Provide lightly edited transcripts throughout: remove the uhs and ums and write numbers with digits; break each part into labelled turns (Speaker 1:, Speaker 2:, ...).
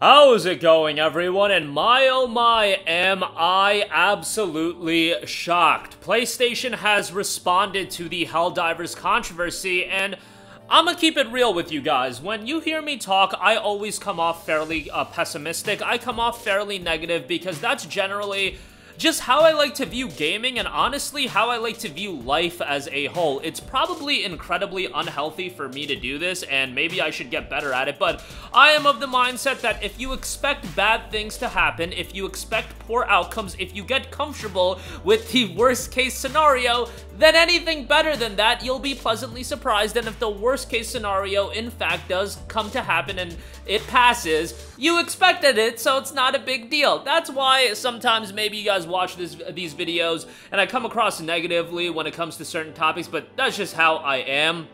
Speaker 1: How's it going, everyone? And my oh my, am I absolutely shocked. PlayStation has responded to the Helldivers controversy, and I'm gonna keep it real with you guys. When you hear me talk, I always come off fairly pessimistic. I come off fairly negative because that's generally just how I like to view gaming, and honestly, how I like to view life as a whole. It's probably incredibly unhealthy for me to do this, and maybe I should get better at it, but I am of the mindset that if you expect bad things to happen, if you expect poor outcomes, if you get comfortable with the worst case scenario, then anything better than that, you'll be pleasantly surprised. And if the worst case scenario in fact does come to happen and it passes, you expected it, so it's not a big deal. That's why sometimes maybe you guys watch these videos and I come across negatively when it comes to certain topics, but that's just how I am.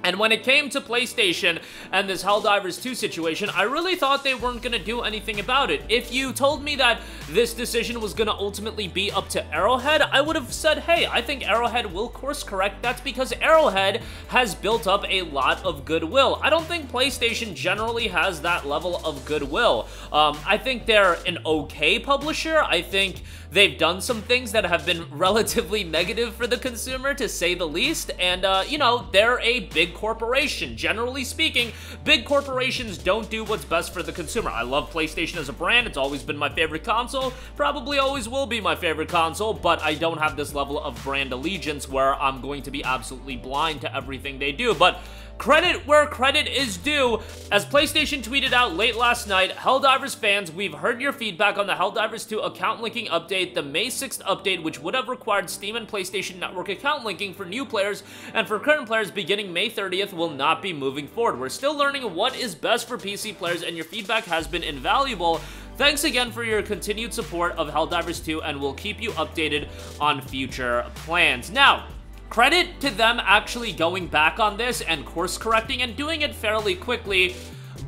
Speaker 1: And when it came to PlayStation and this Helldivers 2 situation, I really thought they weren't going to do anything about it. If you told me that this decision was going to ultimately be up to Arrowhead, I would have said, hey, I think Arrowhead will course correct. That's because Arrowhead has built up a lot of goodwill. I don't think PlayStation generally has that level of goodwill. I think they're an okay publisher. I think they've done some things that have been relatively negative for the consumer, to say the least, and, you know, they're a big corporation. Generally speaking, big corporations don't do what's best for the consumer. I love PlayStation as a brand. It's always been my favorite console, probably always will be my favorite console, but I don't have this level of brand allegiance where I'm going to be absolutely blind to everything they do. But credit where credit is due. As PlayStation tweeted out late last night, Helldivers fans, we've heard your feedback on the Helldivers 2 account linking update. The May 6th update, which would have required Steam and PlayStation Network account linking for new players and for current players beginning May 30th, will not be moving forward. We're still learning what is best for PC players, and your feedback has been invaluable. Thanks again for your continued support of Helldivers 2, and we'll keep you updated on future plans. Now, credit to them actually going back on this and course correcting and doing it fairly quickly,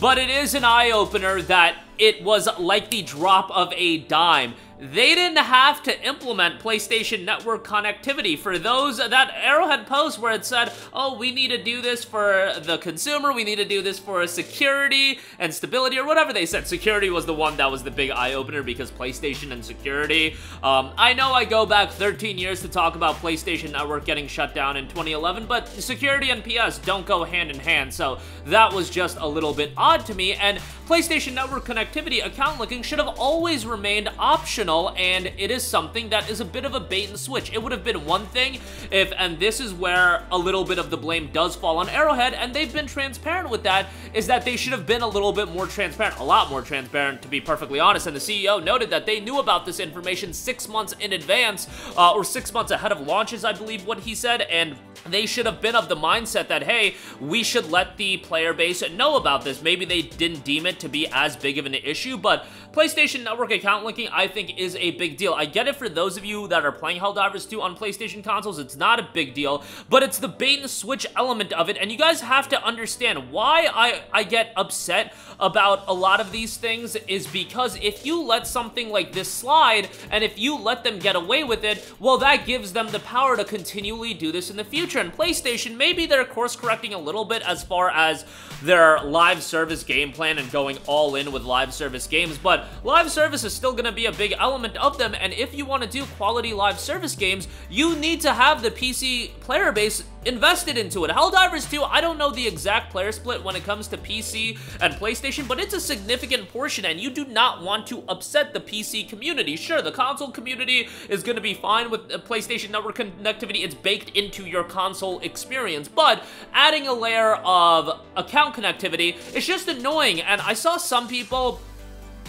Speaker 1: but it is an eye-opener that it was like the drop of a dime. They didn't have to implement PlayStation Network connectivity. For those, that Arrowhead post where it said, oh, we need to do this for the consumer, we need to do this for security and stability, or whatever they said. Security was the one that was the big eye-opener, because PlayStation and security. I know I go back 13 years to talk about PlayStation Network getting shut down in 2011, but security and PS don't go hand in hand, so that was just a little bit odd to me. And PlayStation Network connectivity account linking should have always remained optional, and it is something that is a bit of a bait and switch. It would have been one thing if, and this is where a little bit of the blame does fall on Arrowhead, and they've been transparent with that, is that they should have been a little bit more transparent, a lot more transparent, to be perfectly honest. And the CEO noted that they knew about this information 6 months in advance, or 6 months ahead of launches, I believe what he said, and they should have been of the mindset that, hey, we should let the player base know about this. Maybe they didn't deem it to be as big of an issue, but PlayStation Network account linking, I think, is a big deal. I get it for those of you that are playing Helldivers 2 on PlayStation consoles, it's not a big deal, but it's the bait and switch element of it, and you guys have to understand why I get upset about a lot of these things is because if you let something like this slide, and if you let them get away with it, well, that gives them the power to continually do this in the future. And PlayStation, maybe they're course correcting a little bit as far as their live service game plan and going all in with live service games, but live service is still going to be a big element of them, and if you want to do quality live service games, you need to have the PC player base invested into it. Helldivers 2, I don't know the exact player split when it comes to PC and PlayStation, but it's a significant portion, and you do not want to upset the PC community. Sure, the console community is going to be fine with PlayStation Network connectivity. It's baked into your console experience, but adding a layer of account connectivity is just annoying. And I saw some people,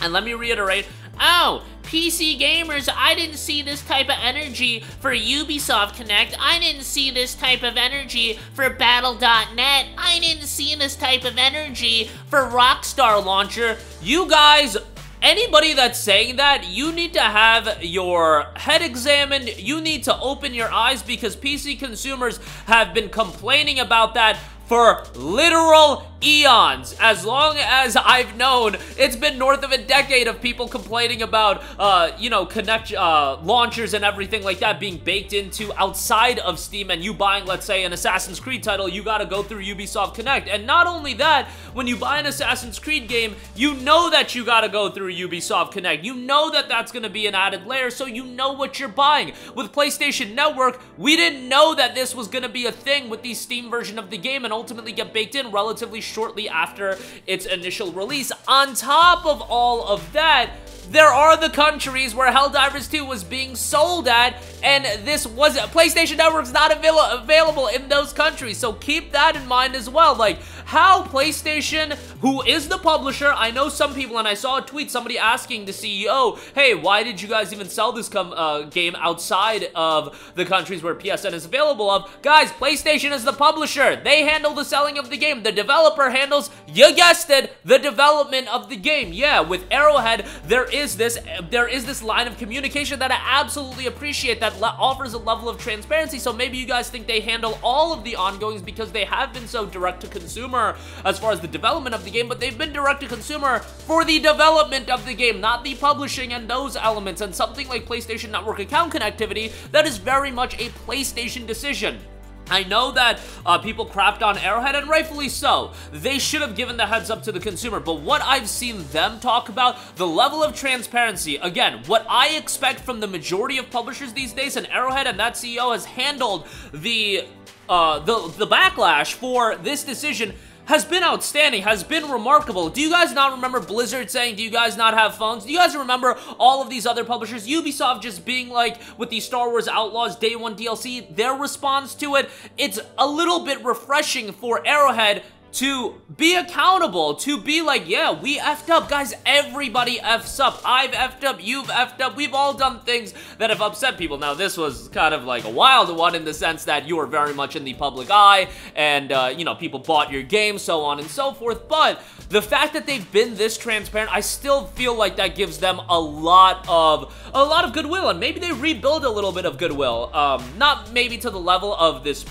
Speaker 1: and let me reiterate, oh, PC gamers, I didn't see this type of energy for Ubisoft Connect. I didn't see this type of energy for Battle.net. I didn't see this type of energy for Rockstar Launcher. You guys, anybody that's saying that, you need to have your head examined. You need to open your eyes, because PC consumers have been complaining about that for literal eons. As long as I've known, it's been north of a decade of people complaining about, you know, launchers and everything like that being baked into outside of Steam, and you buying, let's say, an Assassin's Creed title, you gotta go through Ubisoft Connect. And not only that, when you buy an Assassin's Creed game, you know that you gotta go through Ubisoft Connect. You know that that's gonna be an added layer, so you know what you're buying. With PlayStation Network, we didn't know that this was gonna be a thing with the Steam version of the game and ultimately get baked in relatively shortly after its initial release. On top of all of that, there are the countries where Helldivers 2 was being sold at, and this was PlayStation Network's not available in those countries, so keep that in mind as well. Like, how PlayStation, who is the publisher, I know some people, and I saw a tweet, somebody asking the CEO, hey, why did you guys even sell this game outside of the countries where PSN is available of? Guys, PlayStation is the publisher. They handle the selling of the game. The developer handles, you guessed it, the development of the game. Yeah, with Arrowhead, there is this line of communication that I absolutely appreciate that offers a level of transparency. So maybe you guys think they handle all of the ongoings because they have been so direct to consumer as far as the development of the game, but they've been direct to consumer for the development of the game, not the publishing and those elements. And something like PlayStation Network account connectivity, that is very much a PlayStation decision. I know that people crapped on Arrowhead, and rightfully so. They should have given the heads up to the consumer, but what I've seen them talk about, the level of transparency, again, what I expect from the majority of publishers these days, and Arrowhead and that CEO has handled the backlash for this decision has been outstanding, has been remarkable. Do you guys not remember Blizzard saying, do you guys not have phones? Do you guys remember all of these other publishers? Ubisoft just being like, with the Star Wars Outlaws Day 1 DLC, their response to it, it's a little bit refreshing for Arrowhead to be accountable, to be like, yeah, we effed up. Guys, everybody effs up. I've effed up, you've effed up. We've all done things that have upset people. Now, this was kind of like a wild one in the sense that you were very much in the public eye and, you know, people bought your game, so on and so forth. But the fact that they've been this transparent, I still feel like that gives them a lot of goodwill, and maybe they rebuild a little bit of goodwill. Not maybe to the level of this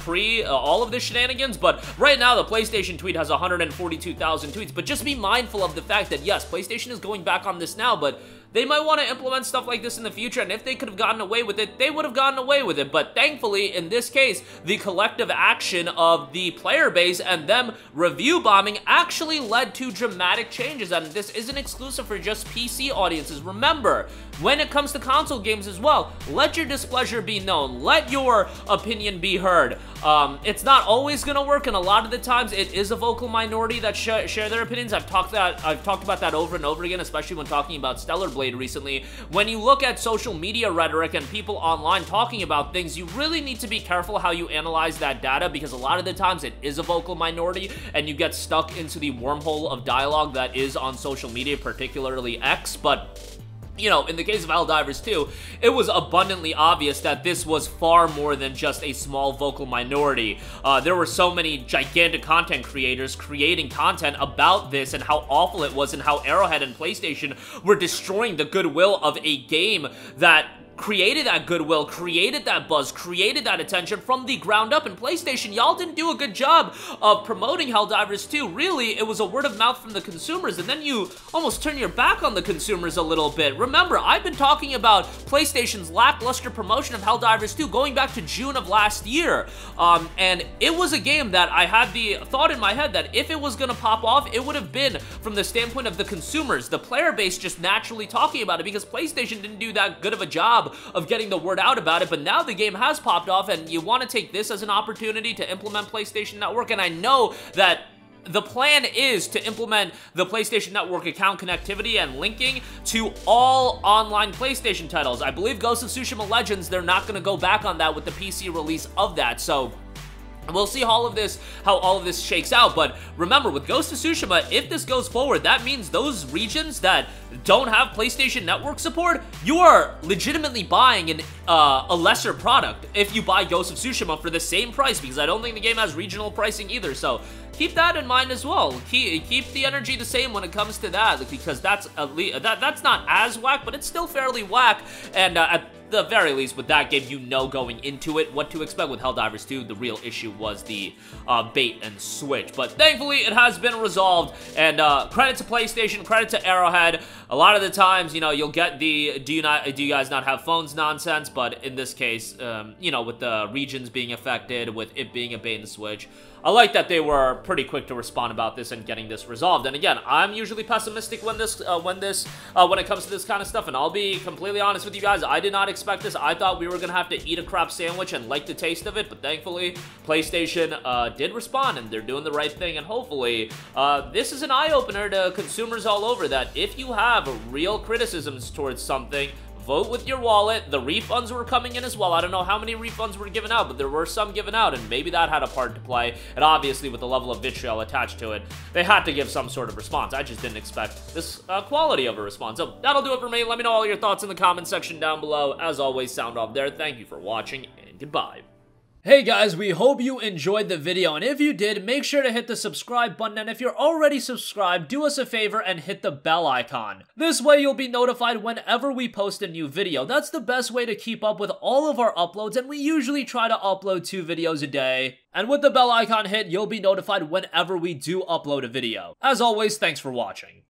Speaker 1: all of this shenanigans, but right now the PlayStation tweet has 142,000 tweets, but just be mindful of the fact that, yes, PlayStation is going back on this now, but they might want to implement stuff like this in the future, and if they could have gotten away with it, they would have gotten away with it. But thankfully, in this case, the collective action of the player base and them review bombing actually led to dramatic changes, and this isn't exclusive for just PC audiences. Remember, when it comes to console games as well, let your displeasure be known. Let your opinion be heard. It's not always gonna work, and a lot of the times it is a vocal minority that share their opinions. I've talked about that over and over again, especially when talking about Stellar Blade recently. When you look at social media rhetoric and people online talking about things, you really need to be careful how you analyze that data, because a lot of the times it is a vocal minority and you get stuck into the wormhole of dialogue that is on social media, particularly X. But you know, in the case of Helldivers 2, it was abundantly obvious that this was far more than just a small vocal minority. There were so many gigantic content creators creating content about this and how awful it was and how Arrowhead and PlayStation were destroying the goodwill of a game that created that goodwill, created that buzz, created that attention from the ground up. And PlayStation, y'all didn't do a good job of promoting Helldivers 2. Really, it was a word of mouth from the consumers, and then you almost turn your back on the consumers a little bit. Remember, I've been talking about PlayStation's lackluster promotion of Helldivers 2 going back to June of last year, and it was a game that I had the thought in my head that if it was gonna pop off, it would have been from the standpoint of the consumers, the player base just naturally talking about it, because PlayStation didn't do that good of a job of getting the word out about it. But now the game has popped off, and you want to take this as an opportunity to implement PlayStation Network, and I know that the plan is to implement the PlayStation Network account connectivity and linking to all online PlayStation titles. I believe Ghost of Tsushima Legends, they're not going to go back on that with the PC release of that, so we'll see how all of this shakes out. But remember, with Ghost of Tsushima, if this goes forward, that means those regions that don't have PlayStation Network support, you are legitimately buying a lesser product if you buy Ghost of Tsushima for the same price, because I don't think the game has regional pricing either. So keep that in mind as well. Keep the energy the same when it comes to that, because that's not as whack, but it's still fairly whack. And the very least, with that game, you know going into it what to expect. With Helldivers 2, the real issue was the bait and switch. But thankfully, it has been resolved, and credit to PlayStation, credit to Arrowhead. A lot of the times, you know, you'll get the do you guys not have phones nonsense, but in this case, you know, with the regions being affected, with it being a bait and switch, I like that they were pretty quick to respond about this and getting this resolved. And again, I'm usually pessimistic when it comes to this kind of stuff, and I'll be completely honest with you guys, I did not expect this. I thought we were gonna have to eat a crap sandwich and like the taste of it, but thankfully, PlayStation did respond, and they're doing the right thing, and hopefully, this is an eye-opener to consumers all over that if you have real criticisms towards something, vote with your wallet. The refunds were coming in as well. I don't know how many refunds were given out, but there were some given out, and maybe that had a part to play. And obviously, with the level of vitriol attached to it, they had to give some sort of response. I just didn't expect this quality of a response. So that'll do it for me. Let me know all your thoughts in the comment section down below. As always, sound off there. Thank you for watching, and goodbye. Hey guys, we hope you enjoyed the video, and if you did, make sure to hit the subscribe button, and if you're already subscribed, do us a favor and hit the bell icon. This way you'll be notified whenever we post a new video. That's the best way to keep up with all of our uploads, and we usually try to upload 2 videos a day. And with the bell icon hit, you'll be notified whenever we do upload a video. As always, thanks for watching.